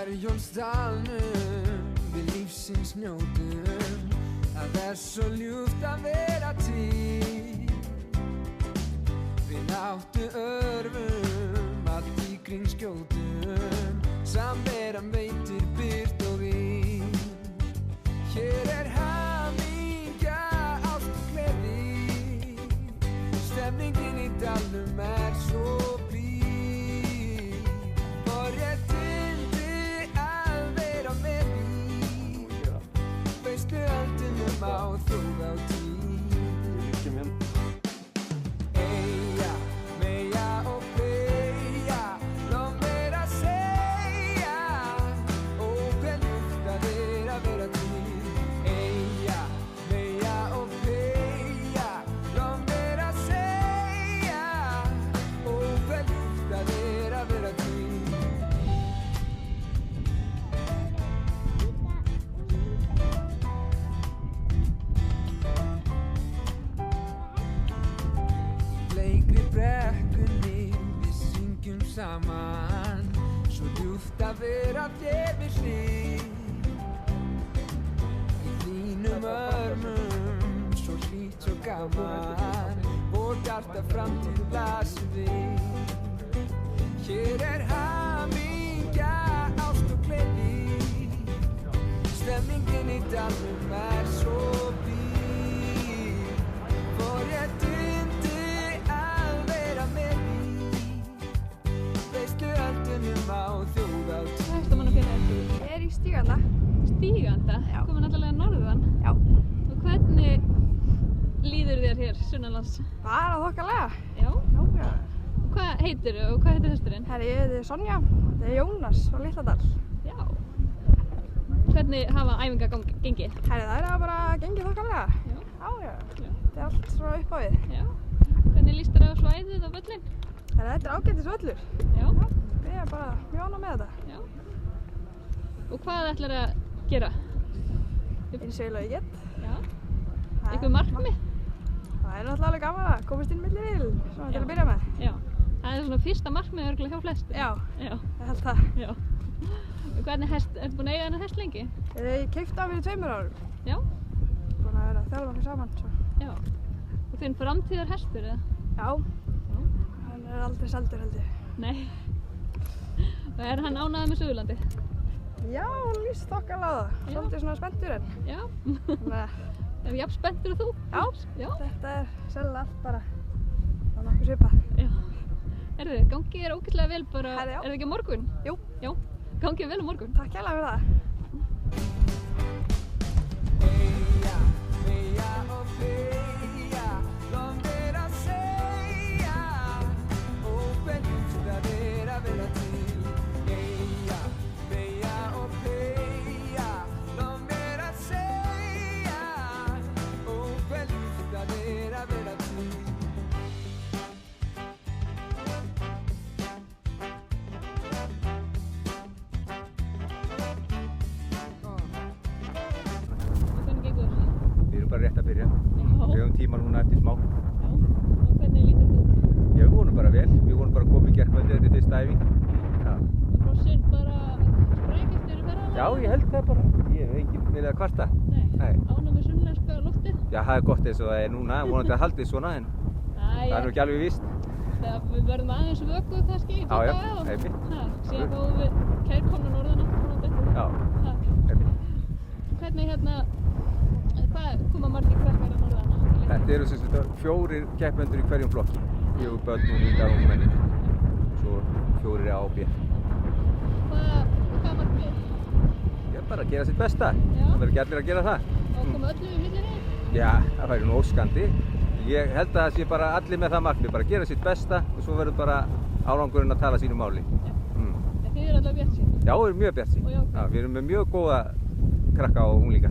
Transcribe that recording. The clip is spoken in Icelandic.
Herjólfsdalnum við lífsins njótum, það svo ljúft að vera til. Við náttu örvum að tígrín skjótum, samveran veitir byrt og vín. Hér hamingja, ást og gleði, stemningin í dalnum svo blíð. Forréttindi að vera með því, veistu öldunum á þjóðhátíð. Eyja, Meyja og Freyja, lóð mér að segja, ó hve ljúft að vera til. Eyja, Meyja og Freyja, lóð mér að segja, ó hve ljúft að vera til. Bleikri brekkunni við syngjum saman, svo ljúft að vera þér við hlið. Í þínum örmum, svo hlýtt svo gaman, vår bjarta framtíð blasir við. Hér hamingja, ást og gleði, stemningin í dalnum svo blíð. Forréttindi að vera með því, veistu öldunum á þjóðhátíð. Hestamannafélagið Ég í Stíganda. Stíganda, Já. komin allavega norðan. Já. Og hvernig líður þér hér sunnanlands? Bara þokkalega. Já. Já. Og hvað heitirðu og hvað heitir hesturinn? Herri, ég heiti Sonja. Þetta er Jónas frá Litladal. Já. Hvernig hafa æfingar gengið? Herri, það bara gengið þokkalega. Já. Já. Já. Þetta er allt svona upp á við. Já. Hvernig líst þér á svæðið og völlinn? Herri, þetta er ágætis völlur. Já. Ég er bara mjög ánægð með þetta. Já. Og hvað ætlarðu að gera? Eins og ég get. Já. Það Einhver markmið? Það er náttúrulega alveg gaman að komast inn milli vil, svona til að byrja með. Já. Það er svona fyrsta markmið örugglega hjá flestum. Já, Já. ég held það. Já. Og hvernig hest, ertu búin að eiga þennan hest lengi? Ég keipti hann fyrir 2 árum. Já. Búin að vera að þjálfa okkur saman, svo. Já. Og þinn framtíðar hestur eða? Já. Já. Hann er aldrei seldur, held ég. Nei. Og er hann ánægður með Suðurlandi? Já, hann líst þokkalega á það. Já. Svolítið svona spenntur en. Já. Þannig að Er jafn spenntur og þú? Já. Já. þetta er sennilega allt bara á nokkuð svipað. Já. Herðu, gangi þér ógeðslega vel bara, Herðu, já. er það ekki á morgun? Jú. Já. Gangi þér vel á morgun. Takk hérlega fyrir það. Eyja, Meyja og Freyja, lóð mér að segja, ó hve ljúft að vera til. Eyja, Meyja og Freyja, lóð mér að segja, ó hve ljúft að vera til. Og hvernig gengur það? Við erum bara rétt að byrja. Já. Við höfum tíma núna eftir smá. Já. Og hvernig lítur þetta út? Já, við vonum bara vel. Við vonum bara að koma í gærkvöldi, þetta er fyrsta æfing. Já. Og hrossin bara sprækast fyrir ferðalag? Já, ég held það bara. Ég hef enginn verið að kvarta. Nei. Nei. Ánægður með sunnlenska loftið? Já, það er gott eins og það er núna. Vonandi að haldið svona, en það er nú ekki alveg víst. Þegar við verðum aðeins vöku kannski í Já, já, dag einmitt. síðan fáum við kærkomna norðan aftur. Já, Ha. einmitt. Hvernig hvað koma margir krakkar að norðan? Þetta eru sem sagt 4 keppendur í hverjum flokki. 4 börn og 9 ungmenni. Svo 4 A og B. Hvað markmið? Ég er bara að gera sitt besta. Já. Það verður ekki allir að gera það. Og koma öllu í millinni? Já, það væri nú óskandi. Ég held að það sé bara allir með það markmið, bara gera sitt besta og svo verður bara árangurinn að tala sínu máli. En þið eru allavega bjartsýn? Já, við erum mjög bjartsýn. Og jákvæð. Já, við erum með mjög góða krakka og unglinga.